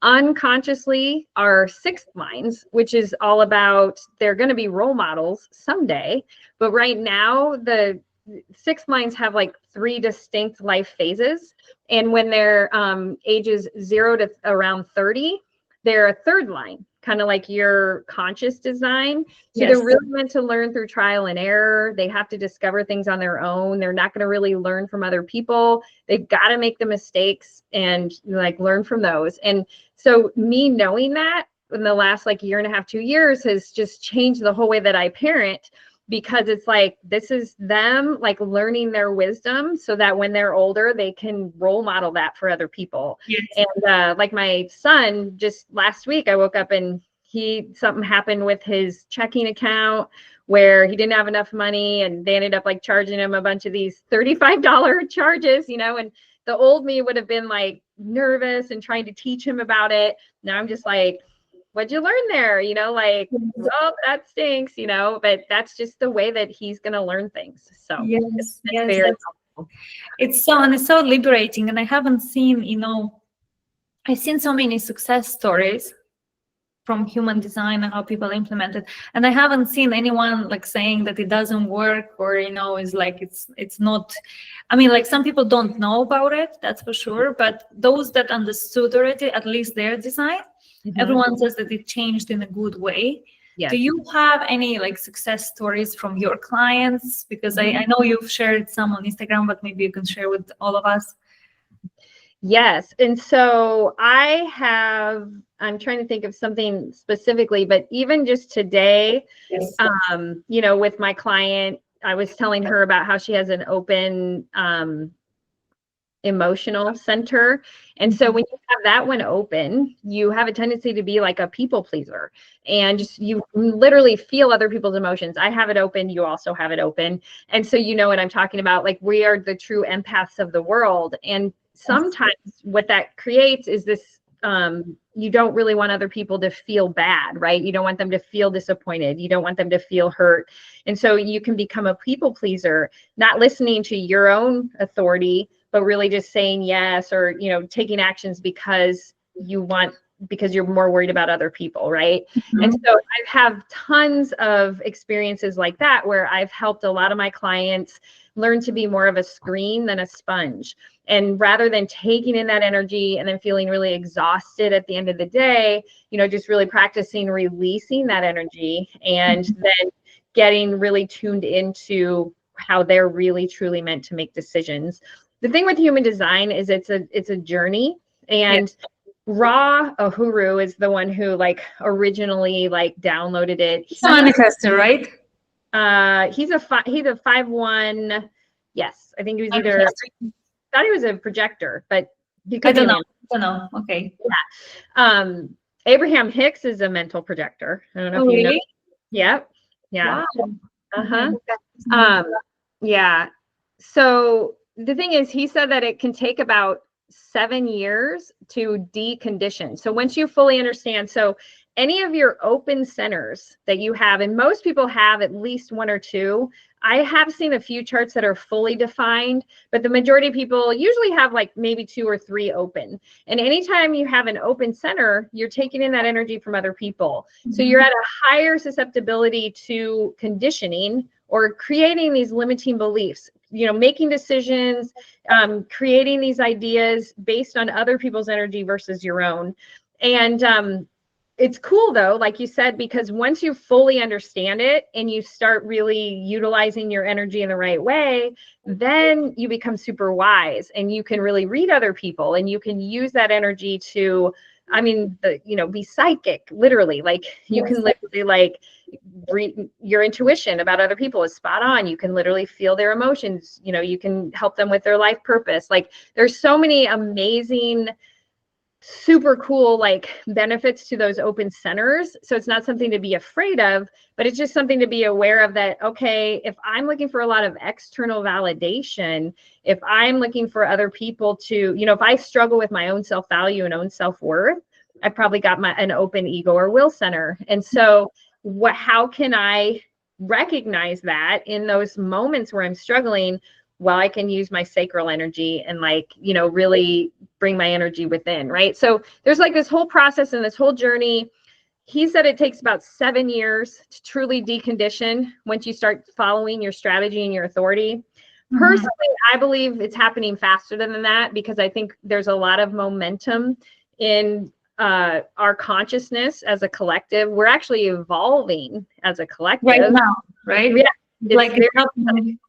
B: unconsciously are 6th lines, which is all about, they're going to be role models someday. But right now, the 6th lines have like 3 distinct life phases. And when they're ages 0 to around 30, they're a 3rd line kind of like your conscious design. So
A: Yes.
B: they're really meant to learn through trial and error. They have to discover things on their own. They're not going to really learn from other people. They've got to make the mistakes and like learn from those. And so me knowing that in the last like year and a half, 2 years has just changed the whole way that I parent, because it's like, this is them like learning their wisdom so that when they're older, they can role model that for other people.
A: Yes.
B: And like my son, just last week, I woke up and something happened with his checking account where he didn't have enough money, and they ended up like charging him a bunch of these $35 charges, and the old me would have been like nervous and trying to teach him about it. Now I'm just like, what'd you learn there? Like, oh, that stinks, but that's just the way that he's going to learn things. So
A: yes, it's so liberating. And I haven't seen, I've seen so many success stories from human design and how people implement it. And I haven't seen anyone like saying that it doesn't work, or, is like, it's not, like some people don't know about it, that's for sure. But those that understood already, at least their design, everyone says that it changed in a good way. Yes. Do you have any like success stories from your clients? Because I know you've shared some on Instagram, but maybe you can share with all of us.
B: Yes. And so I'm trying to think of something specifically, but even just today, yes. With my client, I was telling her about how she has an open emotional center. And so when you have that one open, you have a tendency to be like a people pleaser, and just you literally feel other people's emotions. I have it open. You also have it open. And so you know what I'm talking about. Like, we are the true empaths of the world. And sometimes what that creates is this, you don't really want other people to feel bad, right? You don't want them to feel disappointed. You don't want them to feel hurt. And so you can become a people pleaser, not listening to your own authority, but really just saying yes, or, taking actions because you're more worried about other people, right? And so I have tons of experiences like that where I've helped a lot of my clients learn to be more of a screen than a sponge. And rather than taking in that energy and then feeling really exhausted at the end of the day, just really practicing releasing that energy, and then getting really tuned into how they're really truly meant to make decisions. The thing with human design is it's a journey, and Ra Uhuru is the one who like originally like downloaded it.
A: He's a manifestor, right?
B: He's a 5/1. Yes, I think he was thought he was a projector, but he could
A: I don't know. Okay.
B: Yeah. Abraham Hicks is a mental projector. I don't know if you know. Yep. Yeah. Wow. Yeah. So the thing is, he said that it can take about 7 years to decondition. So once you fully understand, so any of your open centers that you have, and most people have at least one or two. I have seen a few charts that are fully defined, but the majority of people usually have like maybe 2 or 3 open. And anytime you have an open center, you're taking in that energy from other people. So you're at a higher susceptibility to conditioning or creating these limiting beliefs, making decisions, creating these ideas based on other people's energy versus your own. And it's cool though, like you said, because once you fully understand it and you start really utilizing your energy in the right way, then you become super wise, and you can really read other people, and you can use that energy to, be psychic, literally. Like you can literally like your intuition about other people is spot on. You can literally feel their emotions. You can help them with their life purpose. Like there's so many amazing, super cool like benefits to those open centers. So it's not something to be afraid of, but it's just something to be aware of, that, okay, if I'm looking for a lot of external validation, if I'm looking for other people to, if I struggle with my own self-value and own self-worth, I probably got an open ego or will center. And so how can I recognize that in those moments where I'm struggling? Well, I can use my sacral energy and really bring my energy within, right? So there's like this whole process and this whole journey. He said it takes about 7 years to truly decondition once you start following your strategy and your authority. Personally, I believe it's happening faster than that, because I think there's a lot of momentum in our consciousness as a collective, we're actually evolving as a collective
A: Right now, right?
B: Yeah,
A: Like
B: it's very,
A: it's happening.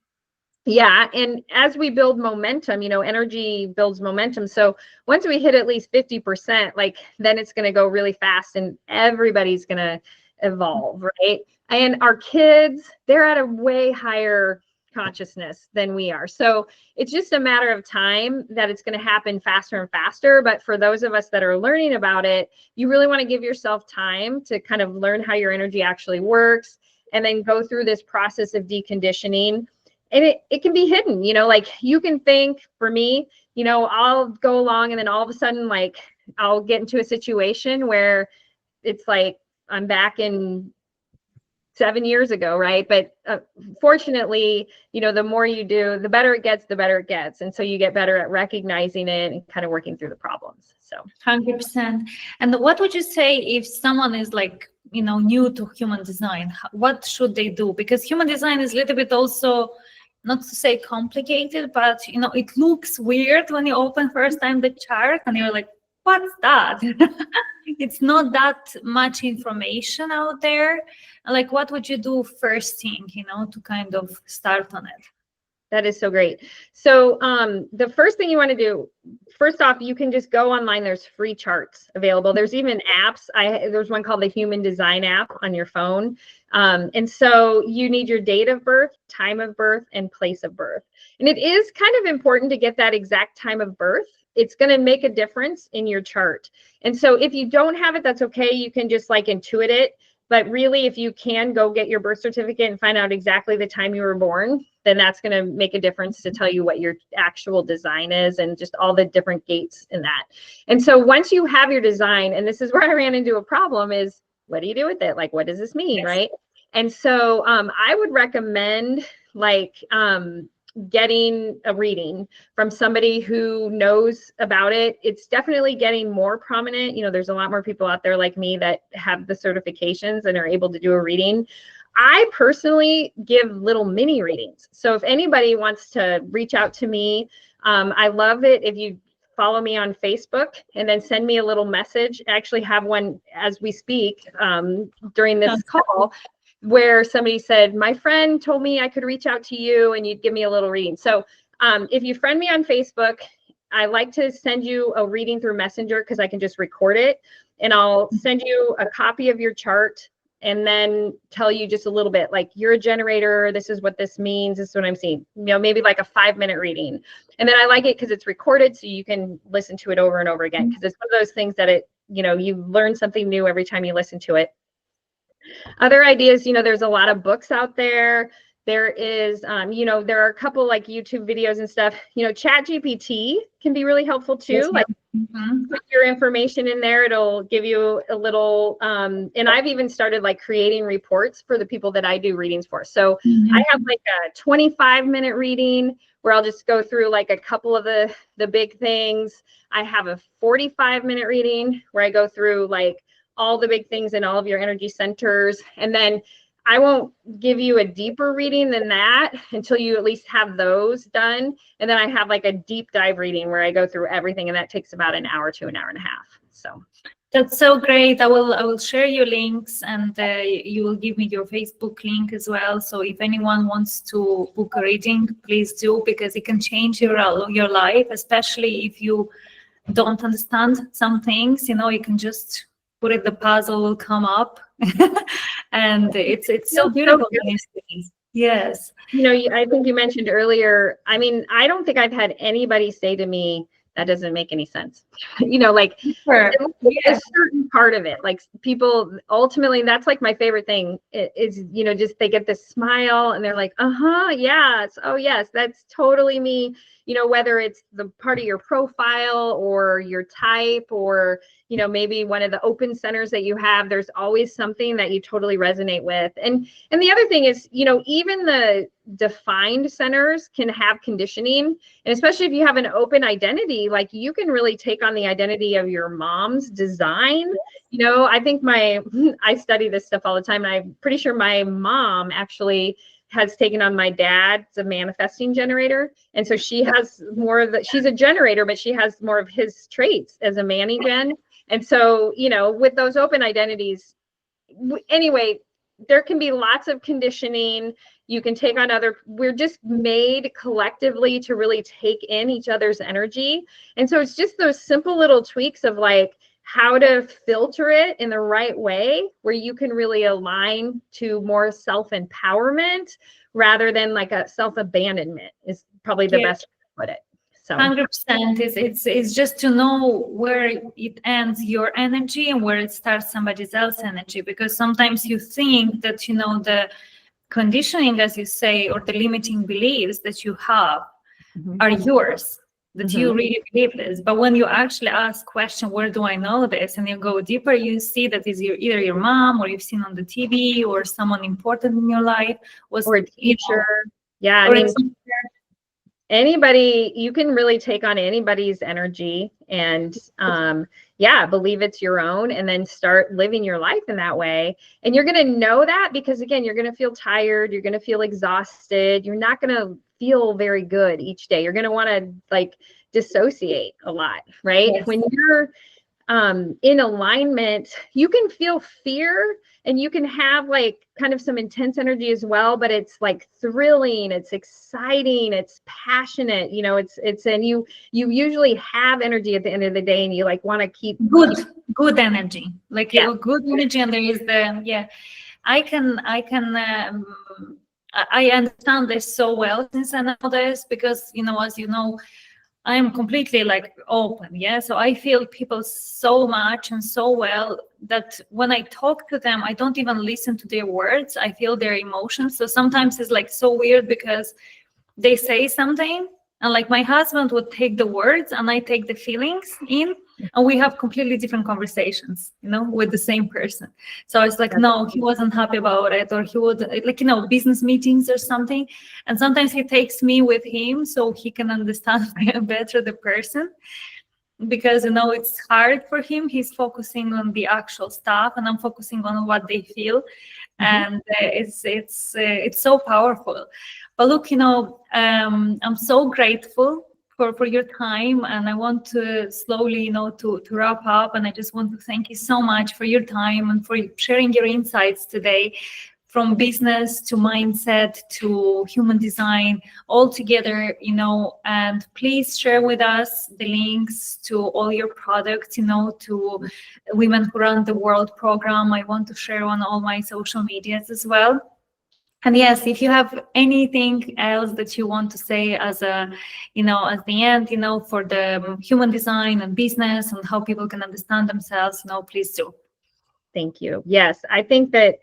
B: yeah. And as we build momentum, energy builds momentum. So once we hit at least 50%, like then it's going to go really fast and everybody's going to evolve, right? And our kids, they're at a way higher consciousness than we are. So it's just a matter of time that it's going to happen faster and faster. But for those of us that are learning about it, you really want to give yourself time to kind of learn how your energy actually works and then go through this process of deconditioning. And it can be hidden, like you can think, for me, I'll go along and then all of a sudden, like I'll get into a situation where it's like I'm back in 7 years ago, right? But fortunately, the more you do, the better it gets, the better it gets. And so you get better at recognizing it and kind of working through the problems. So
A: 100%. And what would you say if someone is like, new to human design? What should they do? Because human design is a little bit also, not to say complicated, but it looks weird when you open first time the chart and you're like, what's that? It's not that much information out there. Like, what would you do first thing, to kind of start on it?
B: that is so great. So the first thing you want to do, first off, you can just go online. There's free charts available. There's even apps. There's one called the Human Design app on your phone. And so you need your date of birth, time of birth, and place of birth. And it is kind of important to get that exact time of birth. It's going to make a difference in your chart. And so if you don't have it, that's okay. You can just like intuit it. But really, if you can go get your birth certificate and find out exactly the time you were born, then that's going to make a difference to tell you what your actual design is and just all the different gates in that. And so once you have your design, and this is where I ran into a problem, is what do you do with it? Like, what does this mean, right? And so I would recommend getting a reading from somebody who knows about it. It's definitely getting more prominent. There's a lot more people out there like me that have the certifications and are able to do a reading. I personally give little mini readings. So if anybody wants to reach out to me, I love it if you follow me on Facebook and then send me a little message. I actually have one as we speak during this call, where somebody said, my friend told me I could reach out to you and you'd give me a little reading. So if you friend me on Facebook, I like to send you a reading through Messenger because I can just record it. And I'll send you a copy of your chart and then tell you just a little bit, like, you're a generator. This is what this means. This is what I'm seeing, maybe like a 5-minute reading. And then I like it because it's recorded so you can listen to it over and over again. Because it's one of those things that you learn something new every time you listen to it. Other ideas, there's a lot of books out there. There is, there are a couple like YouTube videos and stuff. ChatGPT can be really helpful too. Like, put your information in there. It'll give you a little, and I've even started like creating reports for the people that I do readings for. So I have like a 25-minute reading where I'll just go through like a couple of the big things. I have a 45-minute reading where I go through like all the big things in all of your energy centers. And then I won't give you a deeper reading than that until you at least have those done. And then I have like a deep dive reading where I go through everything, and that takes about an hour to an hour and a half. So
A: that's so great. I will share your links, and you will give me your Facebook link as well. So if anyone wants to book a reading, please do, because it can change your life, especially if you don't understand some things. You can just put it, the puzzle will come up. And it's so beautiful. Yes.
B: I think you mentioned earlier, I mean, I don't think I've had anybody say to me, that doesn't make any sense. Like
A: sure.
B: A certain part of it, like people ultimately, that's like my favorite thing is, just they get this smile and they're like, yes. Oh yes, that's totally me. Whether it's the part of your profile or your type or, maybe one of the open centers that you have, there's always something that you totally resonate with. And the other thing is, even the defined centers can have conditioning. And especially if you have an open identity, like you can really take on the identity of your mom's design. I think I study this stuff all the time. And I'm pretty sure my mom actually has taken on my dad's a manifesting generator. And so she has more of she's a generator, but she has more of his traits as a Manny gen. And so, with those open identities, anyway, there can be lots of conditioning. You can take on we're just made collectively to really take in each other's energy. And so it's just those simple little tweaks of like how to filter it in the right way where you can really align to more self-empowerment rather than like a self-abandonment is probably the best way to put it. So
A: 100% it's just to know where it ends your energy and where it starts somebody else's energy, because sometimes you think that the conditioning, as you say, or the limiting beliefs that you have are yours, that you really believe this. But when you actually ask question, where do I know this, and you go deeper, you see that is either your mom or you've seen on the TV or someone important in your life
B: or a teacher. Yeah, I mean, anybody, you can really take on anybody's energy and believe it's your own, and then start living your life in that way. And you're going to know that because, again, you're going to feel tired, you're going to feel exhausted, you're not going to feel very good each day. You're going to want to like dissociate a lot, right? Yes. When you're in alignment, you can feel fear and you can have like kind of some intense energy as well, but it's like thrilling, it's exciting, it's passionate, and you usually have energy at the end of the day, and you like want to keep
A: good energy, like good energy. And there is I understand this so well since I know this, because as you know, I am completely like open. Yeah. So I feel people so much and so well that when I talk to them, I don't even listen to their words. I feel their emotions. So sometimes it's like so weird because they say something and like my husband would take the words and I take the feelings in, and we have completely different conversations, with the same person. So it's like, no, he wasn't happy about it, or he would like, business meetings or something. And sometimes he takes me with him so he can understand better the person, because, it's hard for him. He's focusing on the actual stuff and I'm focusing on what they feel. And it's so powerful. But look, I'm so grateful for your time, and I want to slowly, to wrap up. And I just want to thank you so much for your time and for sharing your insights today, from business to mindset to human design, all together, and please share with us the links to all your products, to Women Who Run the World program. I want to share on all my social medias as well. And yes, if you have anything else that you want to say as at the end, for the human design and business and how people can understand themselves, please do.
B: Thank you. Yes, I think that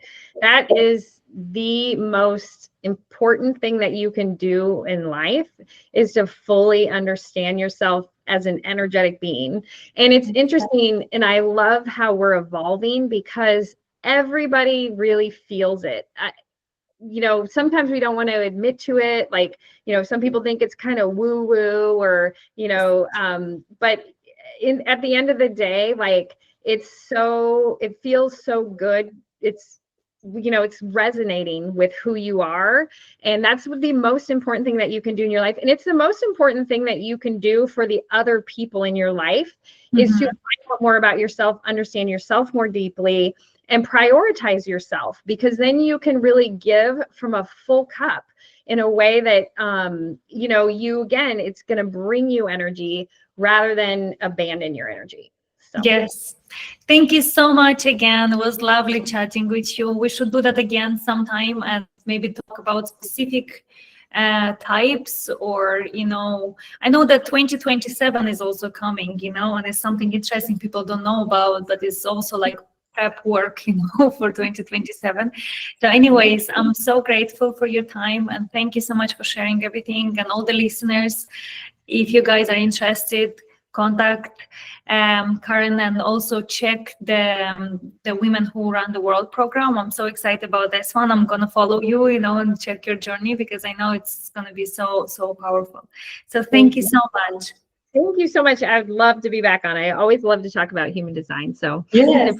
B: is the most important thing that you can do in life, is to fully understand yourself as an energetic being. And it's interesting, and I love how we're evolving because everybody really feels it. Sometimes we don't want to admit to it. Like, some people think it's kind of woo-woo or, but at the end of the day, like, it feels so good. It's resonating with who you are. And that's the most important thing that you can do in your life. And it's the most important thing that you can do for the other people in your life, is to find out more about yourself, understand yourself more deeply, and prioritize yourself, because then you can really give from a full cup in a way that, again, it's going to bring you energy rather than abandon your energy. So.
A: Yes. Thank you so much again. It was lovely chatting with you. We should do that again sometime and maybe talk about specific types, or, I know that 2027 is also coming, and it's something interesting people don't know about, but it's also like prep work, for 2027. So anyways, I'm so grateful for your time, and thank you so much for sharing everything. And all the listeners, if you guys are interested, contact Caryn, and also check the Women Who Run the World program. I'm so excited about this one. I'm gonna follow you, and check your journey, because I know it's gonna be so powerful. So thank you so much.
B: Thank you so much. I'd love to be back on. I always love to talk about human design. So
A: yes.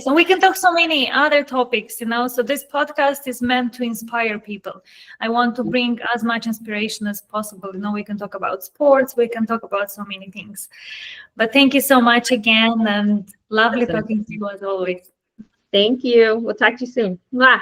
A: So we can talk so many other topics, so this podcast is meant to inspire people. I want to bring as much inspiration as possible. We can talk about sports, we can talk about so many things. But thank you so much again, and Lovely
B: Awesome.
A: talking to you as always.
B: Thank you. We'll talk to you soon. Mwah.